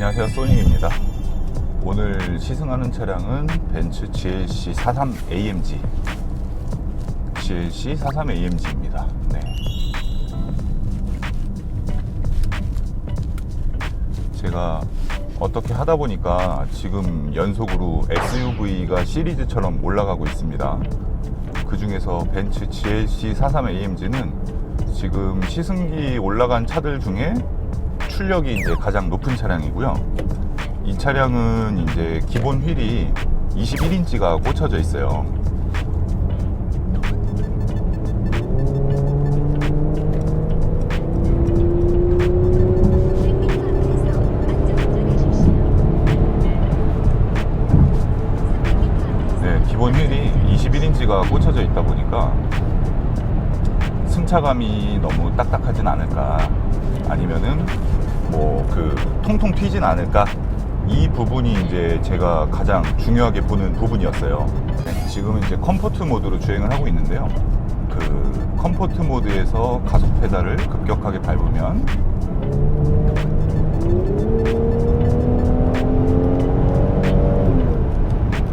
안녕하세요, 소닉입니다. 오늘 시승하는 차량은 벤츠 GLC 43 AMG GLC 43 AMG입니다. 네. 제가 어떻게 하다 보니까 지금 연속으로 SUV가 시리즈처럼 올라가고 있습니다. 그 중에서 벤츠 GLC 43 AMG는 지금 시승기 올라간 차들 중에 출력이 이제 가장 높은 차량이고요. 이 차량은 이제 기본 휠이 21인치가 꽂혀져 있어요. 네, 기본 휠이 21인치가 꽂혀져 있다 보니까 승차감이 너무 딱딱하진 않을까, 아니면은 통통 튀진 않을까, 이 부분이 이제 제가 가장 중요하게 보는 부분이었어요. 네, 지금은 이제 컴포트 모드로 주행을 하고 있는데요. 그 컴포트 모드에서 가속 페달을 급격하게 밟으면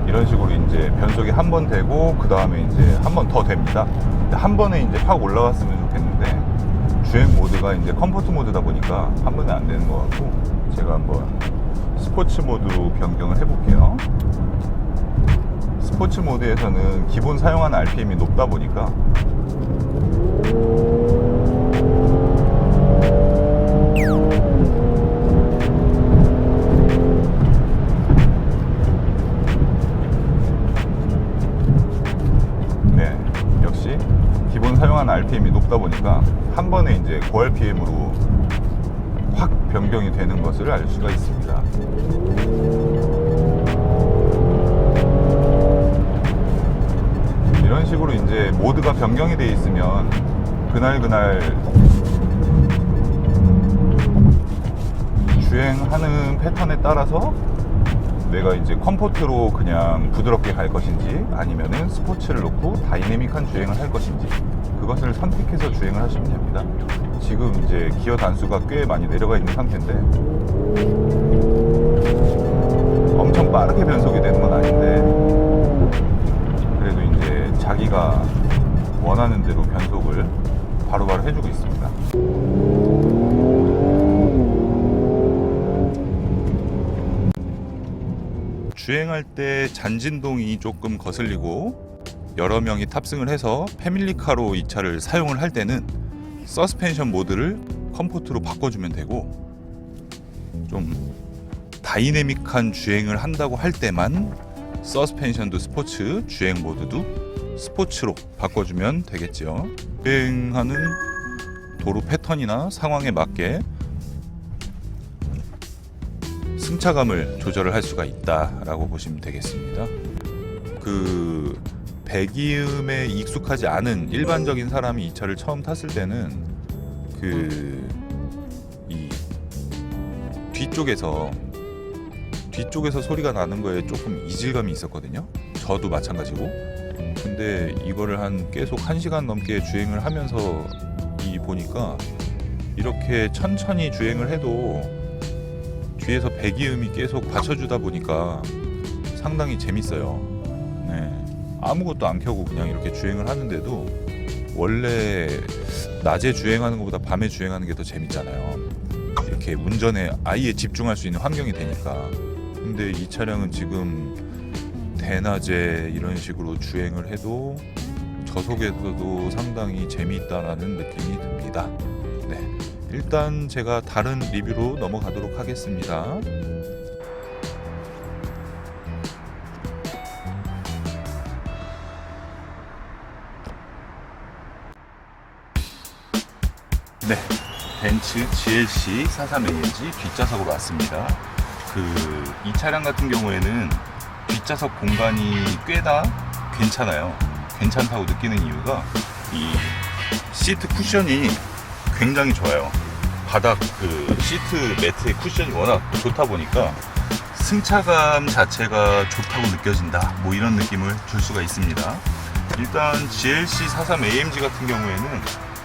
이런 식으로 이제 변속이 한 번 되고 그 다음에 이제 한 번 더 됩니다. 한 번에 이제 팍 올라갔으면 좋겠는데 주행 모드가 이제 컴포트 모드다 보니까 한 번에 안 되는 것 같고, 제가 한번 스포츠 모드 변경을 해볼게요. 스포츠 모드에서는 기본 사용하는 RPM이 높다 보니까 네, 역시 기본 사용하는 RPM이 높다 보니까 한 번에 이제 고RPM으로 확 변경이 되는 것을 알 수가 있습니다. 이런 식으로 이제 모드가 변경이 되어 있으면 그날 주행하는 패턴에 따라서 내가 이제 컴포트로 그냥 부드럽게 갈 것인지 아니면은 스포츠를 놓고 다이내믹한 주행을 할 것인지, 그것을 선택해서 주행을 하시면 됩니다. 지금 이제 기어 단수가 꽤 많이 내려가 있는 상태인데 엄청 빠르게 변속이 되는 건 아닌데, 그래도 이제 자기가 원하는 대로 변속을 바로바로 해주고 있습니다. 주행할 때 잔진동이 조금 거슬리고 여러 명이 탑승을 해서 패밀리카로 이 차를 사용을 할 때는 서스펜션 모드를 컴포트로 바꿔주면 되고, 좀 다이내믹한 주행을 한다고 할 때만 서스펜션도 스포츠, 주행 모드도 스포츠로 바꿔주면 되겠죠. 주행하는 도로 패턴이나 상황에 맞게 승차감을 조절을 할 수가 있다라고 보시면 되겠습니다. 그 배기음에 익숙하지 않은 일반적인 사람이 이 차를 처음 탔을 때는 이 뒤쪽에서 소리가 나는 거에 조금 이질감이 있었거든요. 저도 마찬가지고. 근데 이거를 계속 1시간 넘게 주행을 하면서 보니까 이렇게 천천히 주행을 해도 뒤에서 배기음이 계속 받쳐주다 보니까 상당히 재밌어요. 네. 아무것도 안 켜고 그냥 이렇게 주행을 하는데도 원래 낮에 주행하는 것보다 밤에 주행하는 게 더 재밌잖아요. 이렇게 운전에 아예 집중할 수 있는 환경이 되니까. 근데 이 차량은 지금 대낮에 이런 식으로 주행을 해도 저속에서도 상당히 재미있다라는 느낌이 듭니다. 네. 일단 제가 다른 리뷰로 넘어가도록 하겠습니다. 네, 벤츠 GLC 43 AMG 뒷좌석으로 왔습니다. 이 차량 같은 경우에는 뒷좌석 공간이 꽤다 괜찮아요. 괜찮다고 느끼는 이유가 이 시트 쿠션이 굉장히 좋아요. 바닥 시트 매트의 쿠션이 워낙 좋다 보니까 승차감 자체가 좋다고 느껴진다, 뭐 이런 느낌을 줄 수가 있습니다. 일단 GLC 43 AMG 같은 경우에는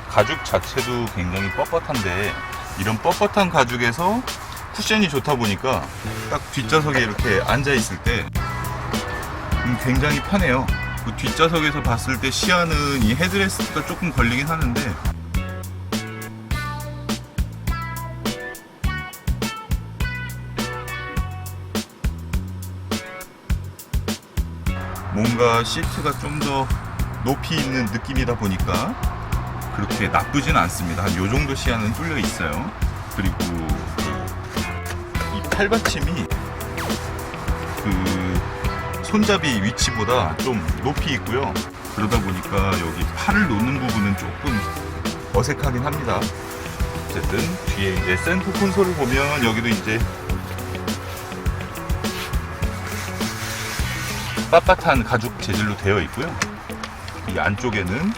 가죽 자체도 굉장히 뻣뻣한데, 이런 뻣뻣한 가죽에서 쿠션이 좋다 보니까 딱 뒷좌석에 이렇게 앉아 있을 때 굉장히 편해요. 그 뒷좌석에서 봤을 때 시야는 이 헤드레스트가 조금 걸리긴 하는데 뭔가 시트가 좀 더 높이 있는 느낌이다 보니까 그렇게 나쁘진 않습니다. 한 요 정도 시야는 뚫려 있어요. 그리고 이 팔받침이 그 손잡이 위치보다 좀 높이 있고요. 그러다 보니까 여기 팔을 놓는 부분은 조금 어색하긴 합니다. 어쨌든 뒤에 이제 센터 콘솔을 보면 여기도 이제 빳빳한 가죽 재질로 되어 있고요. 이 안쪽에는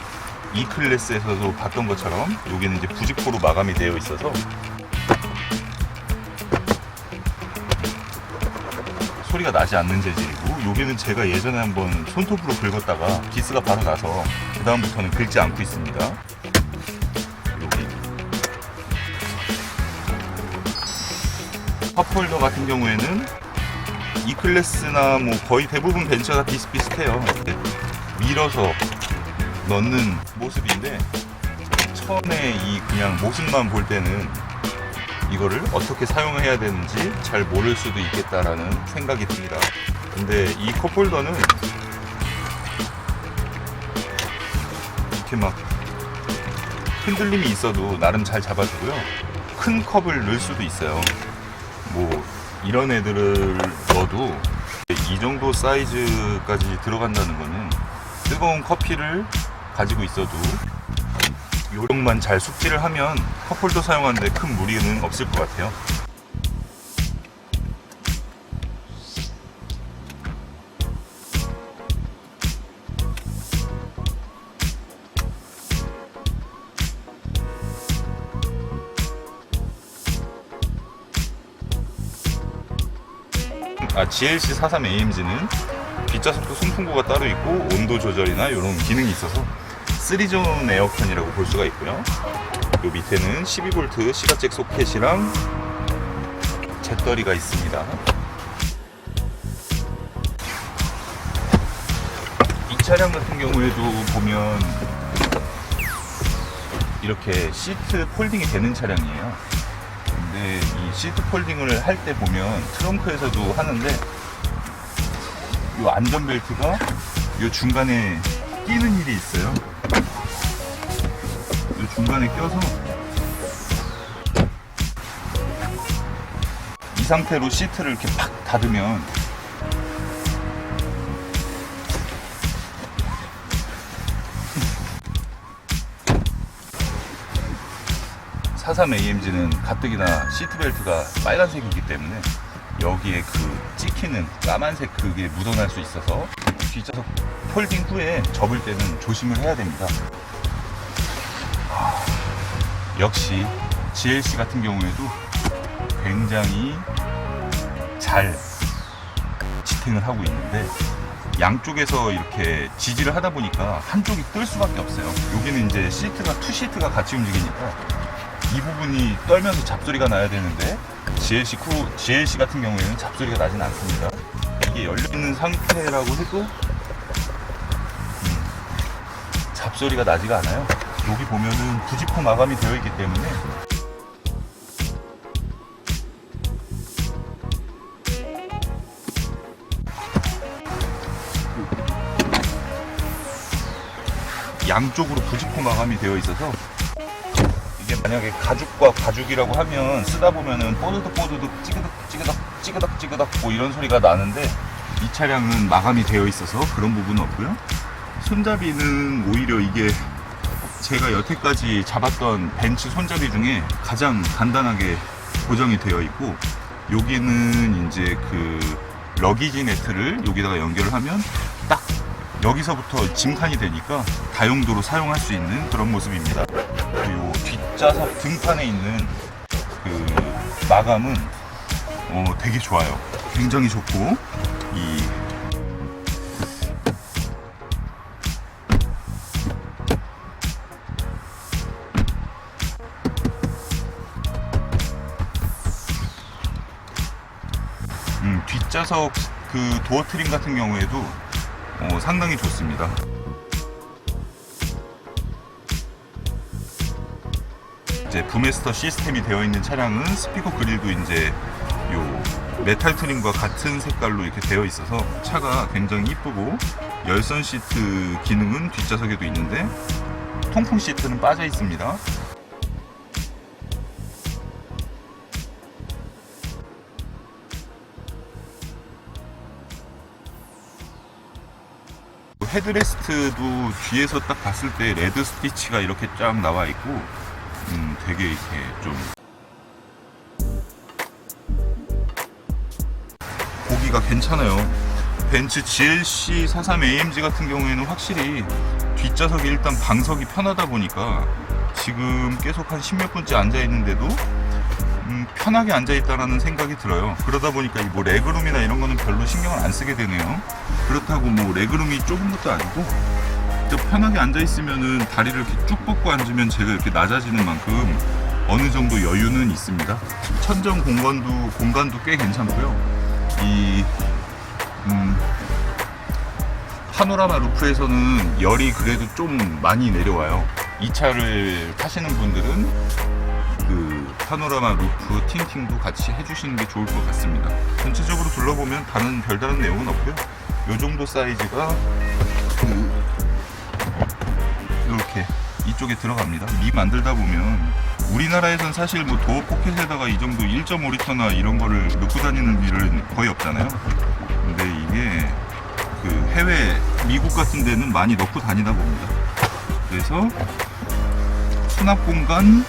E클래스에서도 봤던 것처럼 여기는 이제 부직포로 마감이 되어 있어서 소리가 나지 않는 재질이고, 여기는 제가 예전에 한번 손톱으로 긁었다가 기스가 바로 나서 그 다음부터는 긁지 않고 있습니다. 여기 컵홀더 같은 경우에는 E클래스나 뭐 거의 대부분 벤츠가 비슷비슷해요. 밀어서 넣는 모습인데 처음에 이 그냥 모습만 볼 때는 이거를 어떻게 사용해야 되는지 잘 모를 수도 있겠다라는 생각이 듭니다. 근데 이 컵홀더는 이렇게 막 흔들림이 있어도 나름 잘 잡아주고요. 큰 컵을 넣을 수도 있어요. 뭐 이런 애들을 넣어도 이 정도 사이즈까지 들어간다는 거는 뜨거운 커피를 가지고 있어도 요령만 잘 숙지를 하면 컵홀더 사용하는데 큰 무리는 없을 것 같아요. GLC 43AMG는 뒷좌석도 송풍구가 따로 있고 온도 조절이나 이런 기능이 있어서 3존 에어컨이라고 볼 수가 있고요. 요 밑에는 12V 시가잭 소켓이랑 잿더리가 있습니다. 이 차량 같은 경우에도 보면 이렇게 시트 폴딩이 되는 차량이에요. 근데 이 시트 폴딩을 할 때 보면 트렁크에서도 하는데 이 안전벨트가 이 중간에 끼는 일이 있어요. 이 중간에 껴서 이 상태로 시트를 이렇게 팍 닫으면 (43AMG는) 가뜩이나 시트벨트가 빨간색이기 때문에 여기에 그 찍히는 까만색 그게 묻어날 수 있어서 뒷좌석 폴딩 후에 접을 때는 조심을 해야 됩니다. 역시 GLC 같은 경우에도 굉장히 잘 지탱을 하고 있는데 양쪽에서 이렇게 지지를 하다 보니까 한쪽이 뜰 수밖에 없어요. 여기는 이제 시트가 투시트가 같이 움직이니까 이 부분이 떨면서 잡소리가 나야 되는데 GLC 같은 경우에는 잡소리가 나진 않습니다. 이게 열려있는 상태라고 해도 잡소리가 나지가 않아요. 여기 보면은 부직포 마감이 되어 있기 때문에 양쪽으로 부직포 마감이 되어 있어서 이게 만약에 가죽과 가죽이라고 하면 쓰다 보면은 뽀드득 찌그덕 뭐 이런 소리가 나는데 이 차량은 마감이 되어 있어서 그런 부분은 없고요. 손잡이는 오히려 이게 제가 여태까지 잡았던 벤츠 손잡이 중에 가장 간단하게 고정이 되어 있고, 여기는 이제 그 러기지 네트를 여기다가 연결을 하면 딱 여기서부터 짐칸이 되니까 다용도로 사용할 수 있는 그런 모습입니다. 그리고 뒷좌석 등판에 있는 그 마감은 되게 좋아요. 굉장히 좋고 이 뒷좌석 그 도어 트림 같은 경우에도 상당히 좋습니다. 이제 부메스터 시스템이 되어 있는 차량은 스피커 그릴도 이제 요 메탈 트림과 같은 색깔로 이렇게 되어 있어서 차가 굉장히 이쁘고, 열선 시트 기능은 뒷좌석에도 있는데 통풍 시트는 빠져 있습니다. 헤드레스트도 뒤에서 딱 봤을 때 레드 스티치가 이렇게 쫙 나와 있고, 되게 이렇게 좀 보기가 괜찮아요. 벤츠 GLC 43AMG 같은 경우에는 확실히 뒷좌석이 일단 방석이 편하다 보니까 지금 계속 한 10몇 분째 앉아 있는데도 편하게 앉아 있다라는 생각이 들어요. 그러다 보니까 뭐 레그룸이나 이런 거는 별로 신경을 안 쓰게 되네요. 그렇다고 뭐 레그룸이 좁은 것도 아니고, 편하게 앉아 있으면은 다리를 이렇게 쭉 뻗고 앉으면 제가 이렇게 낮아지는 만큼 어느 정도 여유는 있습니다. 천정 공간도 꽤 괜찮고요. 이 파노라마 루프에서는 열이 그래도 좀 많이 내려와요. 이 차를 타시는 분들은 그 파노라마 루프 틴팅도 같이 해주시는 게 좋을 것 같습니다. 전체적으로 둘러보면 별다른 내용은 없고요. 이 정도 사이즈가 이렇게 이쪽에 들어갑니다. 미 만들다 보면 우리나라에선 사실 뭐 도어 포켓에다가 이 정도 1.5리터나 이런 거를 넣고 다니는 일은 거의 없잖아요. 근데 이게 그 해외 미국 같은 데는 많이 넣고 다니다 봅니다. 그래서 수납 공간,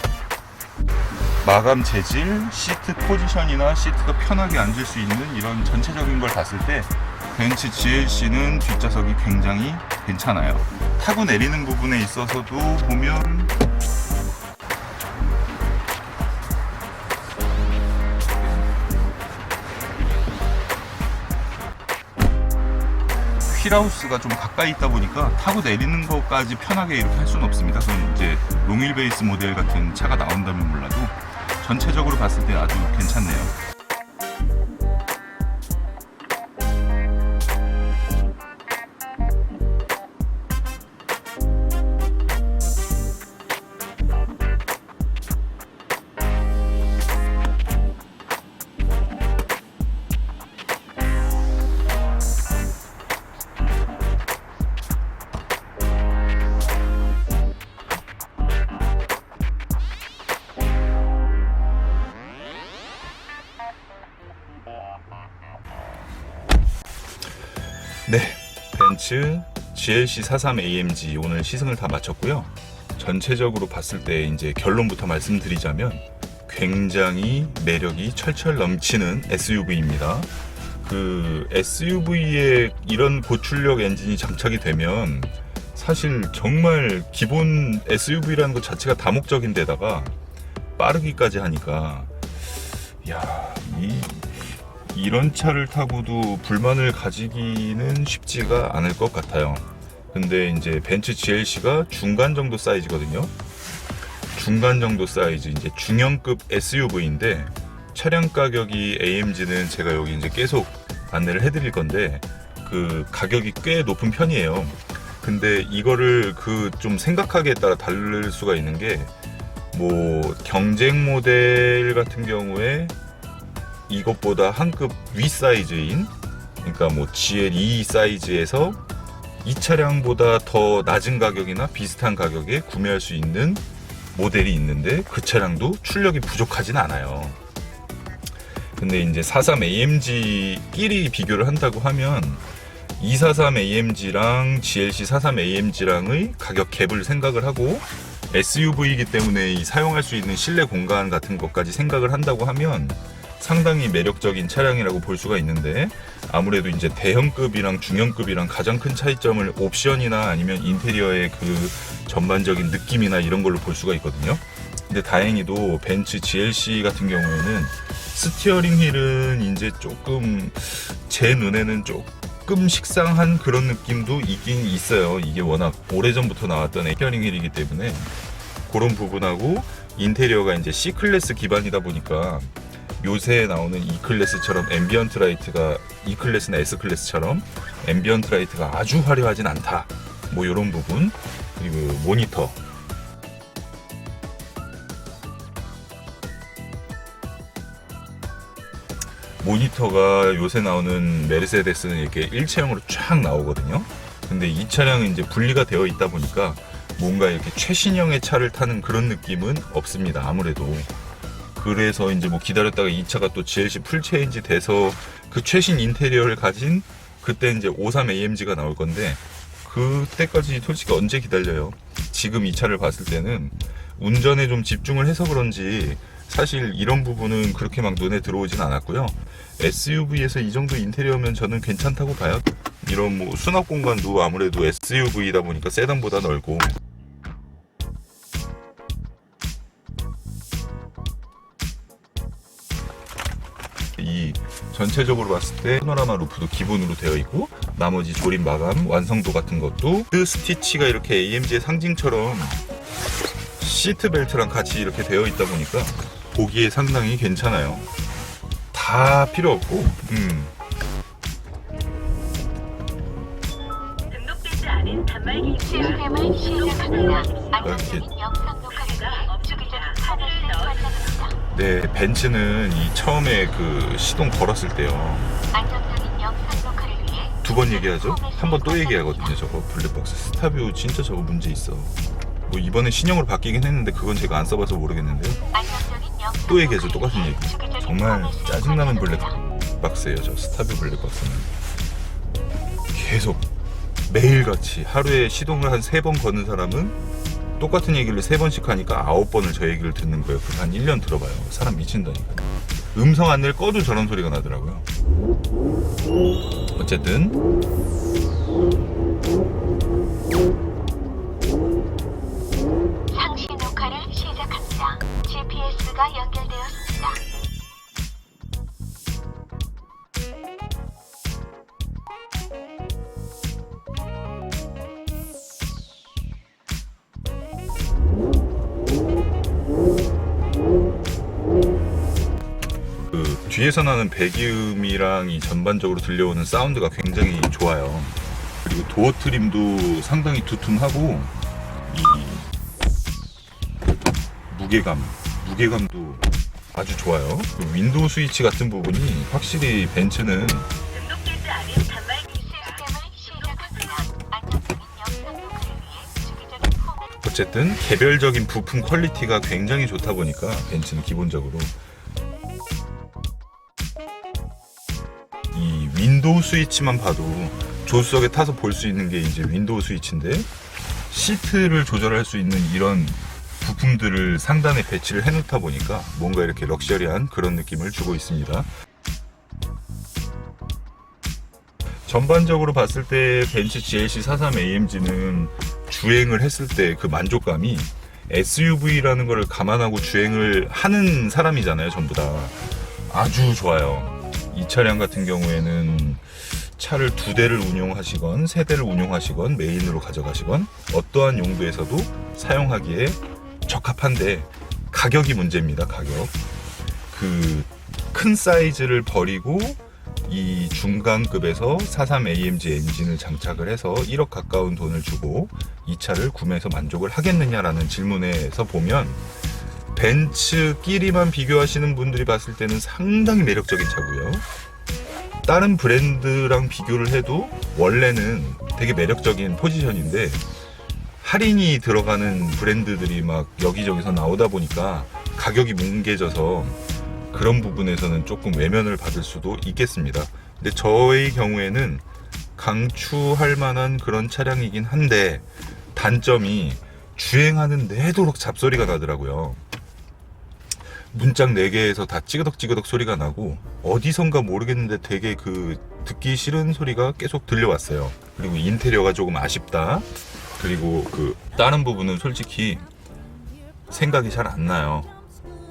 마감 재질, 시트 포지션이나 시트가 편하게 앉을 수 있는 이런 전체적인 걸 봤을 때 벤츠 GLC는 뒷좌석이 굉장히 괜찮아요. 타고 내리는 부분에 있어서도 보면 휠하우스가 좀 가까이 있다 보니까 타고 내리는 것까지 편하게 이렇게 할 수는 없습니다. 그건 이제 롱휠 베이스 모델 같은 차가 나온다면 몰라도 전체적으로 봤을 때 아주 괜찮네요. 네, 벤츠 GLC 43AMG 오늘 시승을 다 마쳤고요. 전체적으로 봤을 때 이제 결론부터 말씀드리자면 굉장히 매력이 철철 넘치는 SUV입니다. 그 SUV에 이런 고출력 엔진이 장착이 되면 사실 정말 기본 SUV라는 것 자체가 다목적인데다가 빠르기까지 하니까 이런 차를 타고도 불만을 가지기는 쉽지가 않을 것 같아요. 근데 이제 벤츠 GLC가 중간 정도 사이즈거든요. 중간 정도 사이즈, 이제 중형급 SUV인데 차량 가격이 AMG는 제가 여기 이제 계속 안내를 해드릴 건데 그 가격이 꽤 높은 편이에요. 근데 이거를 그 좀 생각하기에 따라 다를 수가 있는 게, 뭐 경쟁 모델 같은 경우에 이것보다 한 급 위 사이즈인, 그러니까 뭐 GL2 사이즈에서 이 차량보다 더 낮은 가격이나 비슷한 가격에 구매할 수 있는 모델이 있는데 그 차량도 출력이 부족하진 않아요. 근데 이제 43AMG끼리 비교를 한다고 하면 243AMG랑 GLC 43AMG랑의 가격 갭을 생각을 하고 SUV이기 때문에 이 사용할 수 있는 실내 공간 같은 것까지 생각을 한다고 하면 상당히 매력적인 차량이라고 볼 수가 있는데, 아무래도 이제 대형급이랑 중형급이랑 가장 큰 차이점을 옵션이나 아니면 인테리어의 그 전반적인 느낌이나 이런 걸로 볼 수가 있거든요. 근데 다행히도 벤츠 GLC 같은 경우에는 스티어링 휠은 이제 조금 제 눈에는 조금 식상한 그런 느낌도 있긴 있어요. 이게 워낙 오래전부터 나왔던 스티어링 휠이기 때문에 그런 부분하고 인테리어가 이제 C클래스 기반이다 보니까 요새 나오는 E클래스처럼 앰비언트 라이트가 E클래스나 S클래스처럼 앰비언트 라이트가 아주 화려하진 않다. 뭐 이런 부분. 그리고 모니터. 모니터가 요새 나오는 메르세데스는 이렇게 일체형으로 쫙 나오거든요. 근데 이 차량은 이제 분리가 되어 있다 보니까 뭔가 이렇게 최신형의 차를 타는 그런 느낌은 없습니다. 아무래도. 그래서 이제 뭐 기다렸다가 이 차가 또 GLC 풀체인지 돼서 그 최신 인테리어를 가진 그때 이제 53AMG가 나올 건데 그때까지 솔직히 언제 기다려요. 지금 이 차를 봤을 때는 운전에 좀 집중을 해서 그런지 사실 이런 부분은 그렇게 막 눈에 들어오진 않았고요. SUV에서 이 정도 인테리어면 저는 괜찮다고 봐요. 이런 뭐 수납 공간도 아무래도 SUV다 보니까 세단보다 넓고, 이 전체적으로 봤을 때 파노라마 루프도 기본으로 되어 있고 나머지 조립 마감 완성도 같은 것도 그 스티치가 이렇게 AMG의 상징처럼 시트 벨트랑 같이 이렇게 되어 있다 보니까 보기에 상당히 괜찮아요. 다 필요 없고 등록되지 않은 단말기 시스템을 시작합니다. 안정적인 영상 녹화가 업주기자 카드를 넣어줍니다. 네, 벤츠는 이 처음에 그 시동 걸었을 때요. 안정적인 영상 녹화를 위해 두 번 얘기하죠? 한 번 또 얘기하거든요. 저거 블랙박스 스타뷰 진짜 저거 문제 있어. 뭐 이번에 신형으로 바뀌긴 했는데 그건 제가 안 써봐서 모르겠는데요. 또 얘기하죠. 똑같은 얘기. 정말 짜증나는 블랙박스예요. 저 스타뷰 블랙박스는. 계속 매일같이 하루에 시동을 한 3번 거는 사람은 똑같은 얘기를 3번씩 하니까 9번을 저 얘기를 듣는 거예요. 그거 한 1년 들어봐요. 사람 미친다니까요. 음성 안내를 꺼도 저런 소리가 나더라고요. 어쨌든 상시 녹화를 시작합니다. GPS가 연결되었습니다. 그 뒤에서 나는 배기음이랑 이 전반적으로 들려오는 사운드가 굉장히 좋아요. 그리고 도어 트림도 상당히 두툼하고 이 무게감도 아주 좋아요. 그 윈도우 스위치 같은 부분이 확실히 벤츠는 등록되지 않은 단말기 시스템을 시작합니다. 안정적인 영상 녹화를 위해 주기적인 포맷 어쨌든 개별적인 부품 퀄리티가 굉장히 좋다 보니까 벤츠는 기본적으로 이 윈도우 스위치만 봐도 조수석에 타서 볼 수 있는 게 이제 윈도우 스위치인데 시트를 조절할 수 있는 이런 부품들을 상단에 배치를 해놓다 보니까 뭔가 이렇게 럭셔리한 그런 느낌을 주고 있습니다. 전반적으로 봤을 때 벤츠 GLC 43AMG는 주행을 했을 때 그 만족감이 SUV라는 거를 감안하고 주행을 하는 사람이잖아요. 전부 다 아주 좋아요. 이 차량 같은 경우에는 차를 2대를 운용하시건 3대를 운용하시건 메인으로 가져가시건 어떠한 용도에서도 사용하기에 적합한데 가격이 문제입니다. 가격. 그 큰 사이즈를 버리고 이 중간급에서 43AMG 엔진을 장착을 해서 1억 가까운 돈을 주고 이 차를 구매해서 만족을 하겠느냐라는 질문에서 보면 벤츠끼리만 비교하시는 분들이 봤을 때는 상당히 매력적인 차고요. 다른 브랜드랑 비교를 해도 원래는 되게 매력적인 포지션인데 할인이 들어가는 브랜드들이 막 여기저기서 나오다 보니까 가격이 뭉개져서 그런 부분에서는 조금 외면을 받을 수도 있겠습니다. 근데 저의 경우에는 강추할 만한 그런 차량이긴 한데 단점이 주행하는 내도록 잡소리가 나더라고요. 문짝 4개에서 다 찌그덕찌그덕 소리가 나고 어디선가 모르겠는데 되게 그 듣기 싫은 소리가 계속 들려왔어요. 그리고 인테리어가 조금 아쉽다. 그리고 그 다른 부분은 솔직히 생각이 잘 안 나요.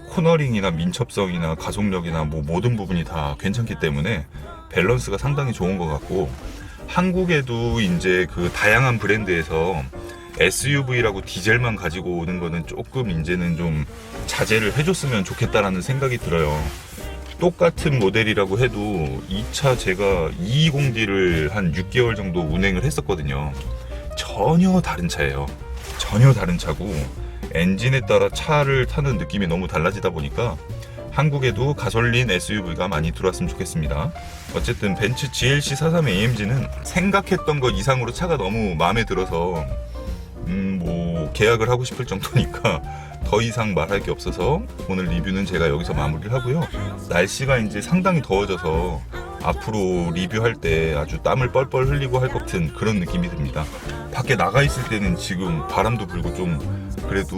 코너링이나 민첩성이나 가속력이나 뭐 모든 부분이 다 괜찮기 때문에 밸런스가 상당히 좋은 것 같고 한국에도 이제 그 다양한 브랜드에서 SUV라고 디젤만 가지고 오는 거는 조금 이제는 좀 자제를 해줬으면 좋겠다라는 생각이 들어요. 똑같은 모델이라고 해도 이 차 제가 220D를 한 6개월 정도 운행을 했었거든요. 전혀 다른 차예요. 전혀 다른 차고 엔진에 따라 차를 타는 느낌이 너무 달라지다 보니까 한국에도 가솔린 SUV가 많이 들어왔으면 좋겠습니다. 어쨌든 벤츠 GLC 43 AMG는 생각했던 것 이상으로 차가 너무 마음에 들어서 뭐 계약을 하고 싶을 정도니까 더 이상 말할 게 없어서 오늘 리뷰는 제가 여기서 마무리를 하고요. 날씨가 이제 상당히 더워져서 앞으로 리뷰할 때 아주 땀을 뻘뻘 흘리고 할 것 같은 그런 느낌이 듭니다. 밖에 나가 있을 때는 지금 바람도 불고 좀 그래도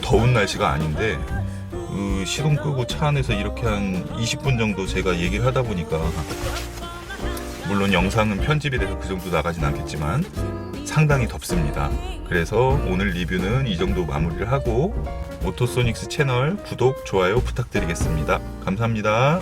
더운 날씨가 아닌데 시동 끄고 차 안에서 이렇게 한 20분 정도 제가 얘기를 하다 보니까 물론 영상은 편집이 돼서 그 정도 나가진 않겠지만 상당히 덥습니다. 그래서 오늘 리뷰는 이 정도 마무리를 하고 오토소닉스 채널 구독, 좋아요 부탁드리겠습니다. 감사합니다.